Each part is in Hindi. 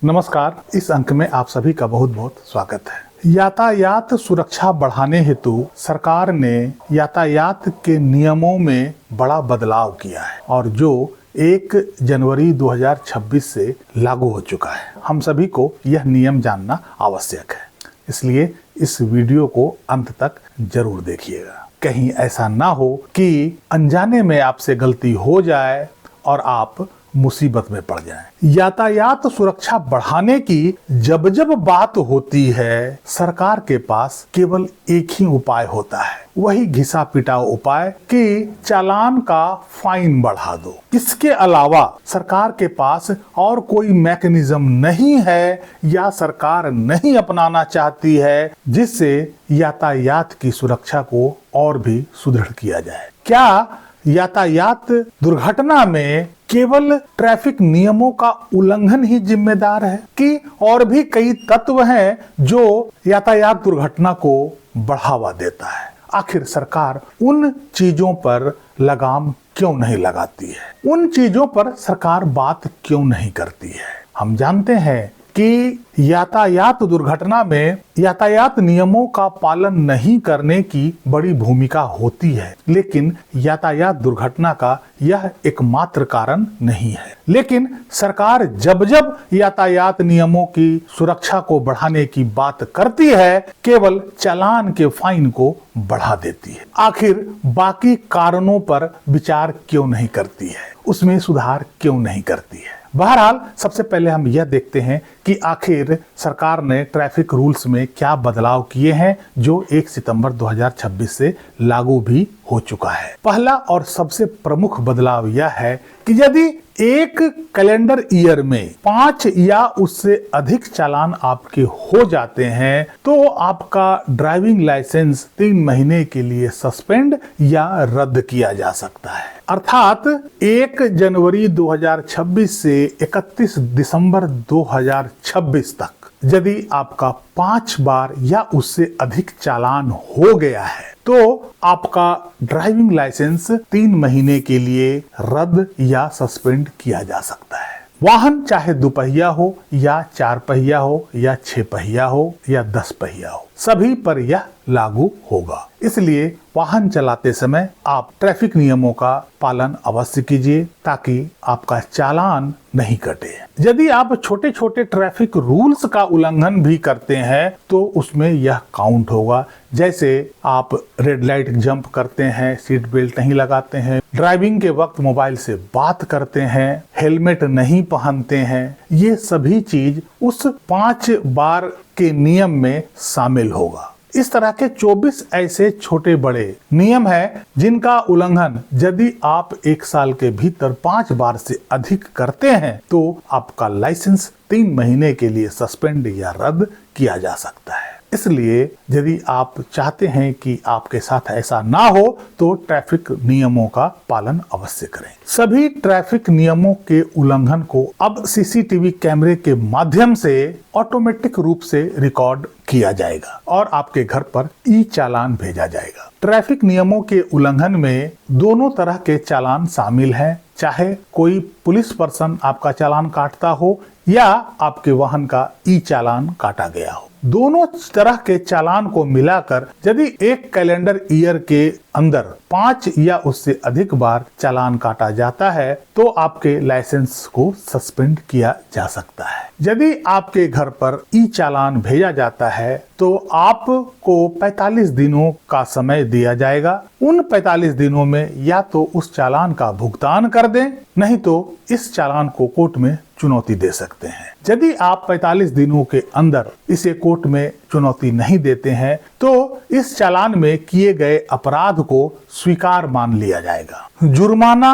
नमस्कार। इस अंक में आप सभी का बहुत बहुत स्वागत है। यातायात सुरक्षा बढ़ाने हेतु सरकार ने यातायात के नियमों में बड़ा बदलाव किया है और जो 1 जनवरी 2026 से लागू हो चुका है। हम सभी को यह नियम जानना आवश्यक है, इसलिए इस वीडियो को अंत तक जरूर देखिएगा। कहीं ऐसा ना हो कि अनजाने में आपसे गलती हो जाए और आप मुसीबत में पड़ जाएं। यातायात सुरक्षा बढ़ाने की जब जब बात होती है, सरकार के पास केवल एक ही उपाय होता है, वही घिसा पिटा उपाय कि चालान का फाइन बढ़ा दो। इसके अलावा सरकार के पास और कोई मैकेनिज्म नहीं है या सरकार नहीं अपनाना चाहती है जिससे यातायात की सुरक्षा को और भी सुदृढ़ किया जाए। क्या यातायात दुर्घटना में केवल ट्रैफिक नियमों का उल्लंघन ही जिम्मेदार है कि और भी कई तत्व हैं जो यातायात दुर्घटना को बढ़ावा देता है? आखिर सरकार उन चीजों पर लगाम क्यों नहीं लगाती है? उन चीजों पर सरकार बात क्यों नहीं करती है? हम जानते हैं कि यातायात दुर्घटना में यातायात नियमों का पालन नहीं करने की बड़ी भूमिका होती है, लेकिन यातायात दुर्घटना का यह एकमात्र कारण नहीं है। लेकिन सरकार जब जब यातायात नियमों की सुरक्षा को बढ़ाने की बात करती है, केवल चालान के फाइन को बढ़ा देती है। आखिर बाकी कारणों पर विचार क्यों नहीं करती है? उसमें सुधार क्यों नहीं करती है? बहरहाल सबसे पहले हम यह देखते हैं कि आखिर सरकार ने ट्रैफिक रूल्स में क्या बदलाव किए हैं जो 1 सितंबर 2026 से लागू भी हो चुका है। पहला और सबसे प्रमुख बदलाव यह है कि यदि एक कैलेंडर ईयर में 5 या उससे अधिक चालान आपके हो जाते हैं तो आपका ड्राइविंग लाइसेंस 3 महीने के लिए सस्पेंड या रद्द किया जा सकता है। अर्थात 1 जनवरी 2026 से 31 दिसंबर 2026 तक यदि आपका 5 बार या उससे अधिक चालान हो गया है तो आपका ड्राइविंग लाइसेंस 3 महीने के लिए रद्द या सस्पेंड किया जा सकता है। वाहन चाहे 2 पहिया हो या 4 पहिया हो या 6 पहिया हो या 10 पहिया हो, सभी पर यह लागू होगा। इसलिए वाहन चलाते समय आप ट्रैफिक नियमों का पालन अवश्य कीजिए ताकि आपका चालान नहीं कटे। यदि आप छोटे छोटे ट्रैफिक रूल्स का उल्लंघन भी करते हैं तो उसमें यह काउंट होगा। जैसे आप रेड लाइट जंप करते हैं, सीट बेल्ट नहीं लगाते हैं, ड्राइविंग के वक्त मोबाइल से बात करते हैं, हेलमेट नहीं पहनते हैं, ये सभी चीज उस 5 बार के नियम में शामिल होगा। इस तरह के 24 ऐसे छोटे बड़े नियम हैं जिनका उल्लंघन यदि आप 1 साल के भीतर 5 बार से अधिक करते हैं तो आपका लाइसेंस 3 महीने के लिए सस्पेंड या रद्द किया जा सकता है। इसलिए यदि आप चाहते हैं कि आपके साथ ऐसा ना हो तो ट्रैफिक नियमों का पालन अवश्य करें। सभी ट्रैफिक नियमों के उल्लंघन को अब सीसीटीवी कैमरे के माध्यम से ऑटोमेटिक रूप से रिकॉर्ड किया जाएगा और आपके घर पर ई चालान भेजा जाएगा। ट्रैफिक नियमों के उल्लंघन में दोनों तरह के चालान शामिल हैं, चाहे कोई पुलिस पर्सन आपका चालान काटता हो या आपके वाहन का ई चालान काटा गया हो। दोनों तरह के चालान को मिलाकर यदि एक कैलेंडर ईयर के अंदर 5 या उससे अधिक बार चालान काटा जाता है तो आपके लाइसेंस को सस्पेंड किया जा सकता है। यदि आपके घर पर ई चालान भेजा जाता है तो आपको 45 दिनों का समय दिया जाएगा। उन 45 दिनों में या तो उस चालान का भुगतान कर दें, नहीं तो इस चालान को कोर्ट में चुनौती दे सकते हैं। यदि आप 45 दिनों के अंदर इसे कोर्ट में चुनौती नहीं देते हैं तो इस चालान में किए गए अपराध को स्वीकार मान लिया जाएगा। जुर्माना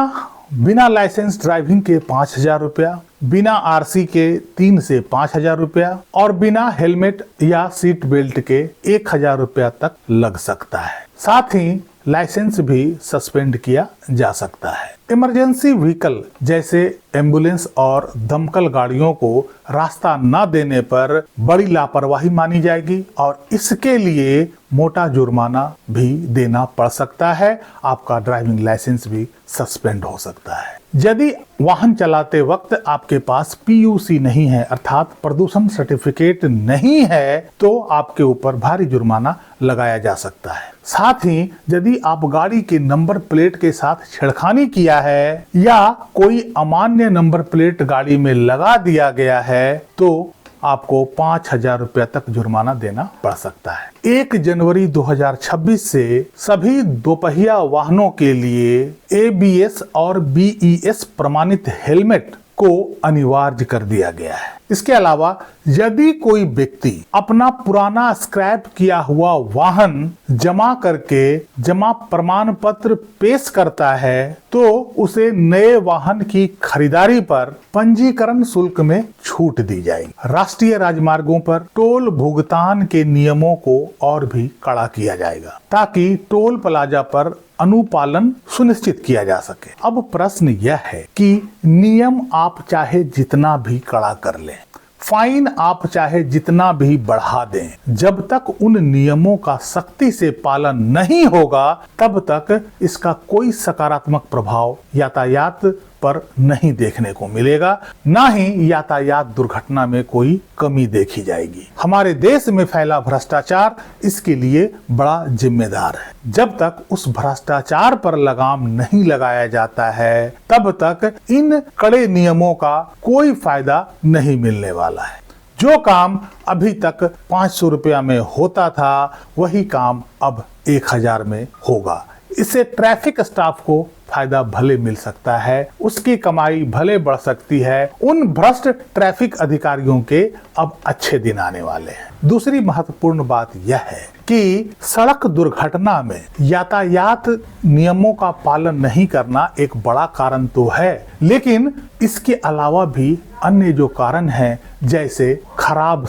बिना लाइसेंस ड्राइविंग के 5,000 रुपया, बिना आरसी के 3 से 5,000 रुपया और बिना हेलमेट या सीट बेल्ट के 1,000 रुपया तक लग सकता है। साथ ही लाइसेंस भी सस्पेंड किया जा सकता है। इमरजेंसी व्हीकल जैसे एम्बुलेंस और दमकल गाड़ियों को रास्ता न देने पर बड़ी लापरवाही मानी जाएगी और इसके लिए मोटा जुर्माना भी देना पड़ सकता है। आपका ड्राइविंग लाइसेंस भी सस्पेंड हो सकता है। यदि वाहन चलाते वक्त आपके पास PUC नहीं है अर्थात प्रदूषण सर्टिफिकेट नहीं है तो आपके ऊपर भारी जुर्माना लगाया जा सकता है। साथ ही यदि आप गाड़ी के नंबर प्लेट के साथ छेड़खानी किया है या कोई अमान्य नंबर प्लेट गाड़ी में लगा दिया गया है तो आपको 5,000 रुपया तक जुर्माना देना पड़ सकता है। 1 जनवरी 2026 से सभी दोपहिया वाहनों के लिए ABS और BES प्रमाणित हेलमेट को अनिवार्य कर दिया गया है। इसके अलावा यदि कोई व्यक्ति अपना पुराना स्क्रैप किया हुआ वाहन जमा करके जमा प्रमाण पत्र पेश करता है तो उसे नए वाहन की खरीदारी पर पंजीकरण शुल्क में छूट दी जाएगी। राष्ट्रीय राजमार्गों पर टोल भुगतान के नियमों को और भी कड़ा किया जाएगा ताकि टोल प्लाजा पर अनुपालन सुनिश्चित किया जा सके। अब प्रश्न यह है कि नियम आप चाहे जितना भी कड़ा कर लें, फाइन आप चाहे जितना भी बढ़ा दें, जब तक उन नियमों का सख्ती से पालन नहीं होगा तब तक इसका कोई सकारात्मक प्रभाव यातायात पर नहीं देखने को मिलेगा, ना ही यातायात दुर्घटना में कोई कमी देखी जाएगी। हमारे देश में फैला भ्रष्टाचार इसके लिए बड़ा जिम्मेदार है। जब तक उस भ्रष्टाचार पर लगाम नहीं लगाया जाता है तब तक इन कड़े नियमों का कोई फायदा नहीं मिलने वाला है। जो काम अभी तक 500 रुपया में होता था वही काम अब 1,000 में होगा। इससे ट्रैफिक स्टाफ को फायदा भले मिल सकता है, उसकी कमाई भले बढ़ सकती है। उन भ्रष्ट ट्रैफिक अधिकारियों के अब अच्छे दिन आने वाले हैं। दूसरी महत्वपूर्ण बात यह है कि सड़क दुर्घटना में यातायात नियमों का पालन नहीं करना एक बड़ा कारण तो है, लेकिन इसके अलावा भी अन्य जो कारण हैं जैसे खराब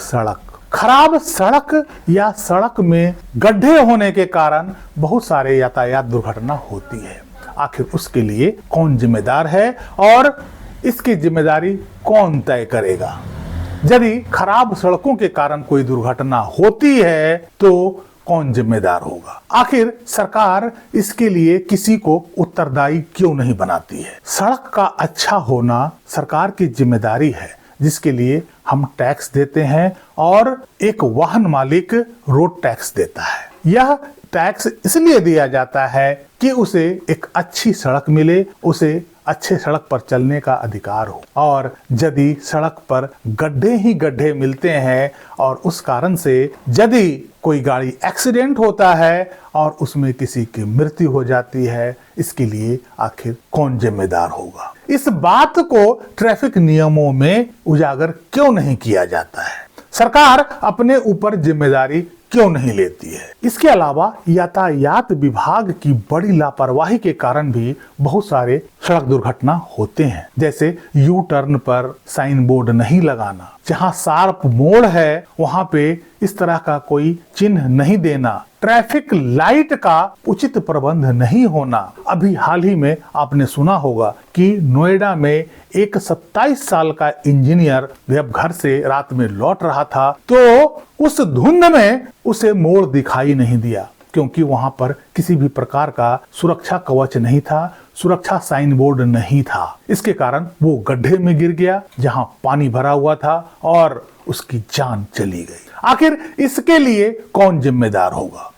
सड़क या सड़क में गड्ढे होने के कारण बहुत सारे यातायात दुर्घटना होती है। आखिर उसके लिए कौन जिम्मेदार है और इसकी जिम्मेदारी कौन तय करेगा? यदि खराब सड़कों के कारण कोई दुर्घटना होती है तो कौन जिम्मेदार होगा? आखिर सरकार इसके लिए किसी को उत्तरदायी क्यों नहीं बनाती है? सड़क का अच्छा होना सरकार की जिम्मेदारी है जिसके लिए हम टैक्स देते हैं और एक वाहन मालिक रोड टैक्स देता है। यह टैक्स इसलिए दिया जाता है कि उसे एक अच्छी सड़क मिले, उसे अच्छे सड़क पर चलने का अधिकार हो। और यदि सड़क पर गड्ढे ही गड्ढे मिलते हैं और उस कारण से यदि कोई गाड़ी एक्सीडेंट होता है और उसमें किसी की मृत्यु हो जाती है, इसके लिए आखिर कौन जिम्मेदार होगा? इस बात को ट्रैफिक नियमों में उजागर क्यों नहीं किया जाता है? सरकार अपने ऊपर जिम्मेदारी क्यों नहीं लेती है? इसके अलावा यातायात विभाग की बड़ी लापरवाही के कारण भी बहुत सारे सड़क दुर्घटना होते हैं, जैसे यू टर्न पर साइन बोर्ड नहीं लगाना, जहां शार्प मोड़ है वहां पे इस तरह का कोई चिन्ह नहीं देना, ट्रैफिक लाइट का उचित प्रबंध नहीं होना। अभी हाल ही में आपने सुना होगा कि नोएडा में एक 27 साल का इंजीनियर जब घर से रात में लौट रहा था तो उस धुंध में उसे मोड़ दिखाई नहीं दिया क्योंकि वहां पर किसी भी प्रकार का सुरक्षा कवच नहीं था, सुरक्षा साइन बोर्ड नहीं था। इसके कारण वो गड्ढे में गिर गया जहां पानी भरा हुआ था और उसकी जान चली गई। आखिर इसके लिए कौन जिम्मेदार होगा?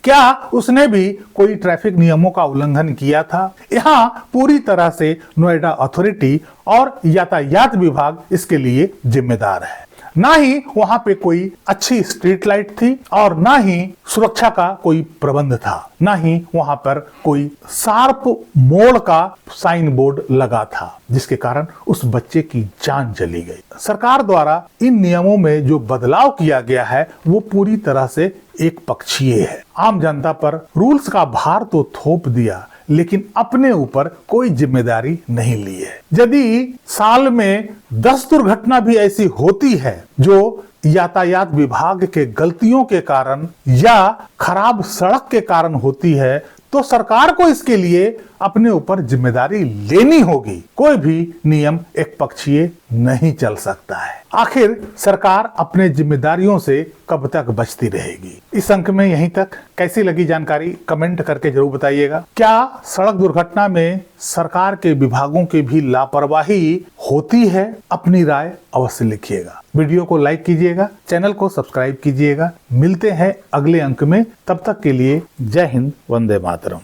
क्या उसने भी कोई ट्रैफिक नियमों का उल्लंघन किया था? यहाँ पूरी तरह से नोएडा अथॉरिटी और यातायात विभाग इसके लिए जिम्मेदार है। ना ही वहां पे कोई अच्छी स्ट्रीट लाइट थी और ना ही सुरक्षा का कोई प्रबंध था, ना ही वहां पर कोई शार्प मोड़ का साइन बोर्ड लगा था जिसके कारण उस बच्चे की जान चली गई। सरकार द्वारा इन नियमों में जो बदलाव किया गया है वो पूरी तरह से एक पक्षीय है। आम जनता पर रूल्स का भार तो थोप दिया लेकिन अपने ऊपर कोई जिम्मेदारी नहीं ली है। यदि साल में 10 दुर्घटना भी ऐसी होती है जो यातायात विभाग के गलतियों के कारण या खराब सड़क के कारण होती है तो सरकार को इसके लिए अपने ऊपर जिम्मेदारी लेनी होगी। कोई भी नियम एक पक्षीय नहीं चल सकता है। आखिर सरकार अपने जिम्मेदारियों से कब तक बचती रहेगी। इस अंक में यहीं तक। कैसी लगी जानकारी कमेंट करके जरूर बताइएगा। क्या सड़क दुर्घटना में सरकार के विभागों की भी लापरवाही होती है? अपनी राय अवश्य लिखिएगा। वीडियो को लाइक कीजिएगा, चैनल को सब्सक्राइब कीजिएगा। मिलते हैं अगले अंक में, तब तक के लिए जय हिंद, वंदे मातरम।